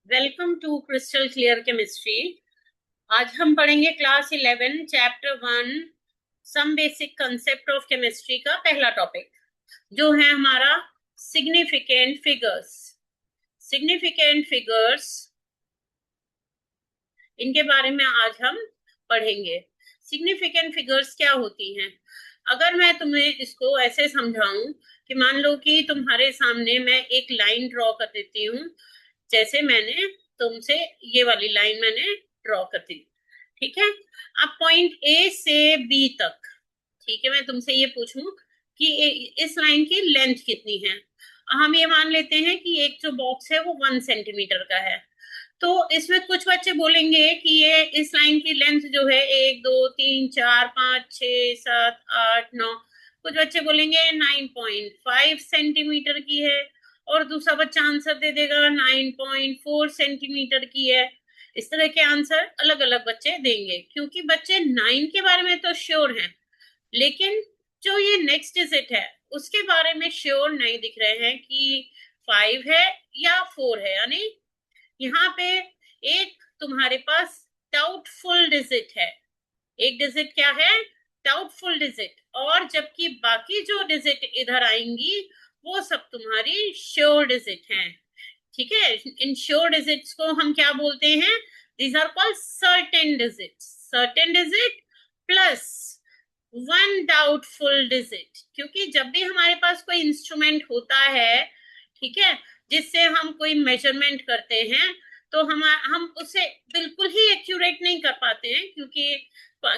Welcome to crystal clear chemistry. आज हम पढ़ेंगे class 11 chapter 1 some basic concept of chemistry का पहला टॉपिक जो है हमारा सिग्निफिकेंट फिगर्स। सिग्निफिकेंट फिगर्स इनके बारे में आज हम पढ़ेंगे। सिग्निफिकेंट फिगर्स क्या होती हैं? अगर मैं तुम्हें इसको ऐसे समझाऊं कि मान लो कि तुम्हारे सामने मैं एक लाइन ड्रॉ कर देती हूँ, जैसे मैंने तुमसे ये वाली लाइन मैंने ड्रॉ कर दी, ठीक है। अब पॉइंट ए से बी तक, ठीक है, मैं तुमसे ये पूछूं कि इस लाइन की लेंथ कितनी है। हम ये मान लेते हैं कि एक जो बॉक्स है वो 1 सेंटीमीटर का है। तो इसमें कुछ बच्चे बोलेंगे कि ये इस लाइन की लेंथ जो है 1 2 3 4 5 6 7 8 9, कुछ बच्चे बोलेंगे 9.5 सेंटीमीटर की है, और दूसरा बच्चा आंसर दे देगा 9.4 सेंटीमीटर की है। इस तरह के आंसर अलग अलग बच्चे देंगे, क्योंकि बच्चे 9 के बारे में तो श्योर हैं, लेकिन जो ये नेक्स्ट डिजिट है उसके बारे में श्योर नहीं दिख रहे हैं कि 5 है या 4 है। यानी यहाँ पे एक तुम्हारे पास डाउटफुल डिजिट है। एक डिजिट क्या है? Doubtful digit. और जबकि बाकी जो डिजिट इधर आएंगी वो सब तुम्हारी श्योर डिजिट हैं, ठीक है। इन श्योर डिजिट्स को हम क्या बोलते हैं? These are called certain digits. Certain digit plus one doubtful digit. क्योंकि जब भी हमारे पास कोई इंस्ट्रूमेंट होता है, ठीक है, जिससे हम कोई मेजरमेंट करते हैं, तो हम उसे बिल्कुल ही एक्यूरेट नहीं कर पाते हैं, क्योंकि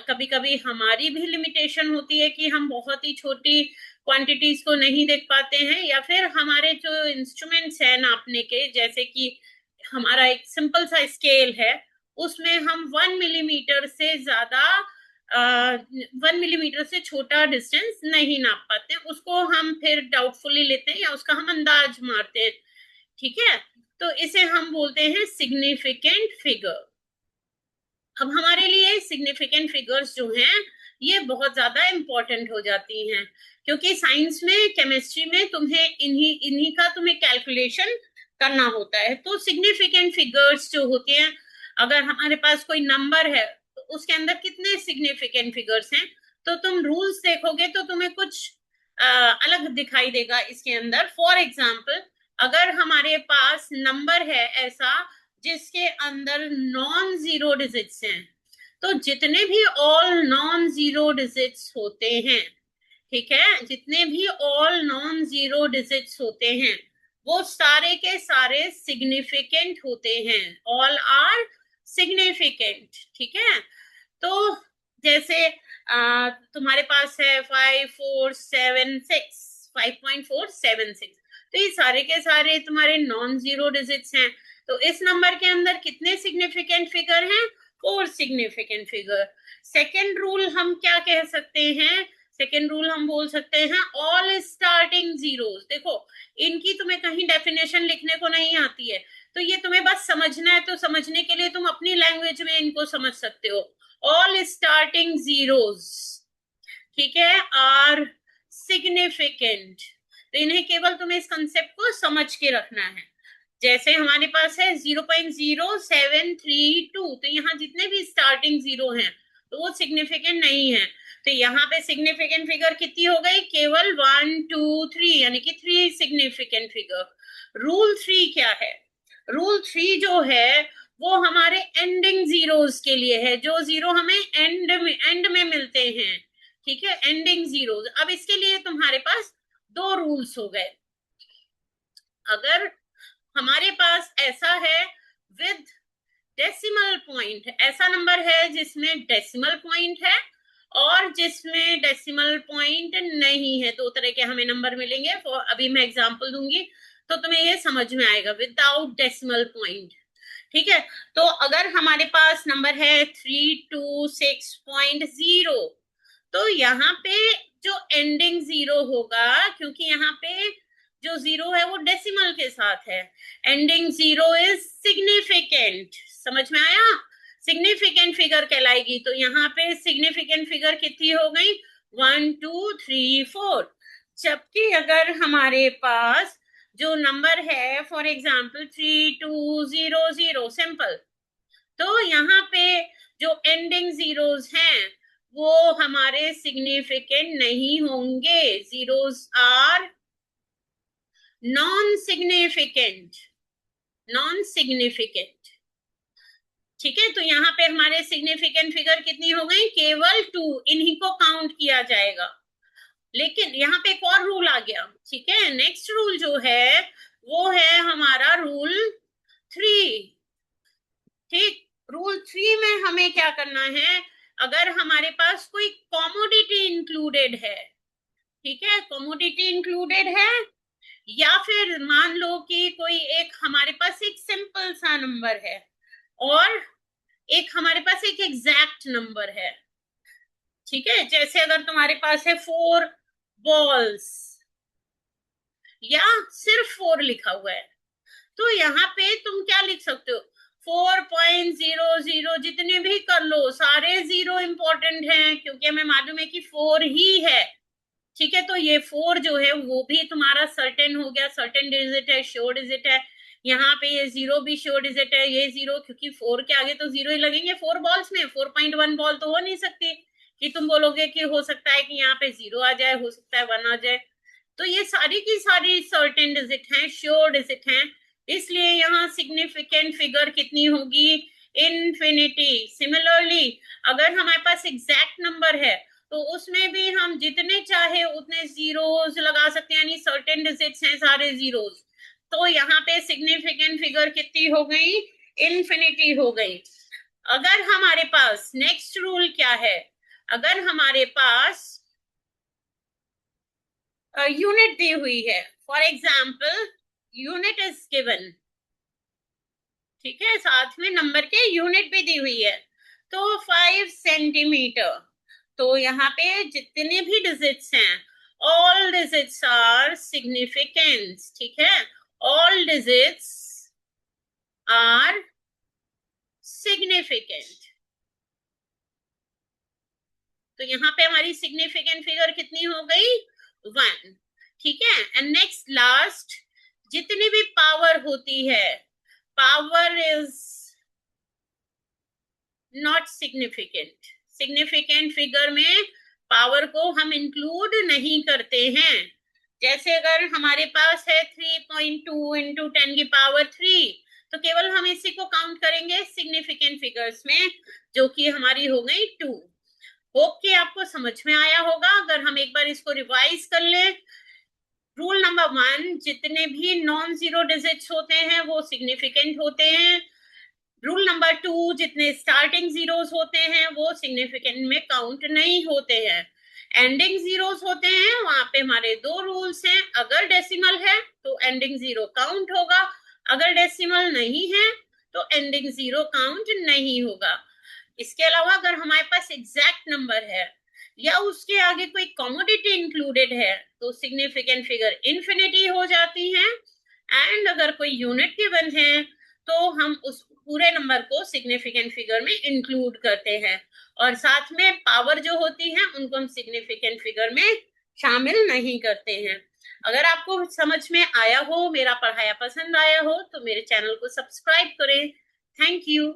कभी कभी हमारी भी लिमिटेशन होती है कि हम बहुत ही छोटी क्वांटिटीज को नहीं देख पाते हैं, या फिर हमारे जो इंस्ट्रूमेंट्स हैं नापने के, जैसे कि हमारा एक सिंपल सा स्केल है, उसमें हम 1 मिलीमीटर से ज्यादा 1 मिलीमीटर से छोटा डिस्टेंस नहीं नाप पाते, उसको हम फिर डाउटफुली लेते हैं या उसका हम अंदाज मारते हैं, ठीक है। तो इसे हम बोलते हैं सिग्निफिकेंट फिगर। अब हमारे लिए सिग्निफिकेंट फिगर्स जो हैं ये बहुत ज्यादा इंपॉर्टेंट हो जाती हैं, क्योंकि साइंस में, केमिस्ट्री में तुम्हें इन्हीं इन्हीं का तुम्हें कैलकुलेशन करना होता है। तो सिग्निफिकेंट फिगर्स जो होते हैं, अगर हमारे पास कोई नंबर है तो उसके अंदर कितने सिग्निफिकेंट फिगर्स हैं, तो तुम रूल्स देखोगे तो तुम्हें कुछ अलग दिखाई देगा इसके अंदर। फॉर एग्जाम्पल, अगर हमारे पास नंबर है ऐसा जिसके अंदर नॉन जीरो डिजिट्स हैं, तो जितने भी ऑल नॉन जीरो डिजिट्स होते हैं, ठीक है, जितने भी ऑल नॉन जीरो डिजिट्स होते हैं वो सारे के सारे सिग्निफिकेंट होते हैं। ऑल आर सिग्निफिकेंट, ठीक है। तो जैसे तुम्हारे पास है 5.476, तो ये सारे के सारे तुम्हारे नॉन जीरो डिजिट्स हैं। तो इस नंबर के अंदर कितने सिग्निफिकेंट फिगर हैं? 4 सिग्निफिकेंट फिगर। सेकेंड रूल हम क्या कह सकते हैं? सेकेंड रूल हम बोल सकते हैं ऑल स्टार्टिंग जीरोस। देखो, इनकी तुम्हें कहीं डेफिनेशन लिखने को नहीं आती है, तो ये तुम्हें बस समझना है, तो समझने के लिए तुम अपनी लैंग्वेज में इनको समझ सकते हो। ऑल स्टार्टिंग जीरोस, ठीक है, आर सिग्निफिकेंट। तो इन्हें केवल तुम्हें इस कंसेप्ट को समझ के रखना है। जैसे हमारे पास है 0.0732, तो यहाँ जितने भी स्टार्टिंग जीरो हैं तो वो सिग्निफिकेंट नहीं है। तो यहाँ पे सिग्निफिकेंट फिगर कितनी हो गई? केवल 1 2 3, यानी कि 3 सिग्निफिकेंट फिगर। रूल 3 क्या है? रूल 3 जो है वो हमारे एंडिंग जीरोस के लिए है, जो जीरो हमें एंड में मिलते हैं, ठीक है, एंडिंग जीरोस। अब इसके लिए तुम्हारे पास दो रूल्स हो गए। अगर हमारे पास ऐसा है विद डेसिमल पॉइंट, ऐसा नंबर है जिसमें डेसिमल पॉइंट है और जिसमें डेसिमल पॉइंट नहीं है, दो तरह के हमें नंबर मिलेंगे। अभी मैं एग्जांपल दूंगी तो तुम्हें ये समझ में आएगा। विदाउट डेसिमल पॉइंट, ठीक है। तो अगर हमारे पास नंबर है 326.0, तो यहाँ पे जो एंडिंग जीरो होगा, क्योंकि यहाँ पे जो जीरो है वो डेसिमल के साथ है, एंडिंग जीरो इज सिग्निफिकेंट। समझ में आया? सिग्निफिकेंट फिगर कहलाएगी। तो यहाँ पे सिग्निफिकेंट फिगर कितनी हो गई? 1 2 3 4। जबकि अगर हमारे पास जो नंबर है फॉर एग्जाम्पल 3200 सिंपल, तो यहाँ पे जो एंडिंग जीरोस हैं वो हमारे सिग्निफिकेंट नहीं होंगे, zeros are non significant, non significant. ठीक है, तो यहाँ पे हमारे सिग्निफिकेंट फिगर कितनी हो गई, केवल 2, इन्हीं को काउंट किया जाएगा। लेकिन यहाँ पे एक और रूल आ गया। ठीक है, नेक्स्ट रूल जो है वो है हमारा रूल 3। ठीक, रूल 3 में हमें क्या करना है, अगर हमारे पास कोई कॉमोडिटी इंक्लूडेड है, ठीक है, कॉमोडिटी इंक्लूडेड है, या फिर मान लो कि कोई एक हमारे पास एक सिंपल सा नंबर है और एक हमारे पास एक एग्जैक्ट नंबर है। ठीक है, जैसे अगर तुम्हारे पास है 4 बॉल्स या सिर्फ 4 लिखा हुआ है, तो यहाँ पे तुम क्या लिख सकते हो, 4.00, जितने भी कर लो सारे जीरो इंपॉर्टेंट हैं क्योंकि हमें मालूम है कि 4 ही है। ठीक है, तो ये 4 जो है वो भी तुम्हारा सर्टेन हो गया, सर्टेन डिजिट है, श्योर डिजिट है। यहाँ पे ये 0 भी श्योर डिजिट है, ये 0 क्योंकि 4 के आगे तो 0 ही लगेंगे 4 बॉल्स में, 4.1 बॉल तो हो नहीं सकती कि तुम बोलोगे कि हो सकता है कि यहाँ पे 0 आ जाए, हो सकता है 1 आ जाए। तो ये सारी की सारी सर्टेन डिजिट हैं, श्योर डिजिट हैं, इसलिए यहाँ सिग्निफिकेंट फिगर कितनी होगी, इन्फिनिटी। सिमिलरली अगर हमारे पास एग्जैक्ट नंबर है तो उसमें भी हम जितने चाहे उतने जीरोस लगा सकते हैं, यानी सर्टेन डिजिट्स हैं सारे जीरोस। तो यहाँ पे सिग्निफिकेंट फिगर कितनी हो गई, इन्फिनिटी हो गई। अगर हमारे पास नेक्स्ट रूल क्या है, अगर हमारे पास यूनिट दी हुई है, for example unit is given, ठीक है, साथ में नंबर के यूनिट भी दी हुई है, तो 5 सेंटीमीटर, तो यहाँ पे जितने भी डिजिट्स हैं ऑल डिजिट्स आर सिग्निफिकेंट। ठीक है, ऑल डिजिट्स आर सिग्निफिकेंट। तो यहाँ पे हमारी सिग्निफिकेंट फिगर कितनी हो गई, 1। ठीक है, एंड नेक्स्ट लास्ट, जितनी भी पावर होती है, power is not significant. Significant figure में पावर को हम इंक्लूड नहीं करते हैं। जैसे अगर हमारे पास है 3.2 इंटू 10 की पावर 3, तो केवल हम इसी को काउंट करेंगे सिग्निफिकेंट फिगर्स में, जो कि हमारी हो गई 2। होप कि आपको समझ में आया होगा। अगर हम एक बार इसको रिवाइज कर ले, रूल नंबर 1, जितने भी नॉन जीरो डिजिट्स होते हैं वो सिग्निफिकेंट होते हैं। रूल नंबर 2, जितने स्टार्टिंग जीरोस होते हैं वो सिग्निफिकेंट में काउंट नहीं होते हैं। एंडिंग जीरोस होते हैं, वहां पे हमारे 2 रूल्स हैं, अगर डेसिमल है तो एंडिंग जीरो काउंट होगा, अगर डेसिमल नहीं है तो एंडिंग जीरो काउंट नहीं होगा। इसके अलावा अगर हमारे पास एग्जैक्ट नंबर है या उसके आगे कोई कॉमोडिटी इंक्लूडेड है तो सिग्निफिकेंट फिगर इन्फिनिटी हो जाती है, एंड अगर कोई यूनिट गिवन है तो हम उस पूरे नंबर को सिग्निफिकेंट फिगर में इंक्लूड करते हैं, और साथ में पावर जो होती है उनको हम सिग्निफिकेंट फिगर में शामिल नहीं करते हैं। अगर आपको समझ में आया हो, मेरा पढ़ाया पसंद आया हो, तो मेरे चैनल को सब्सक्राइब करें। Thank you.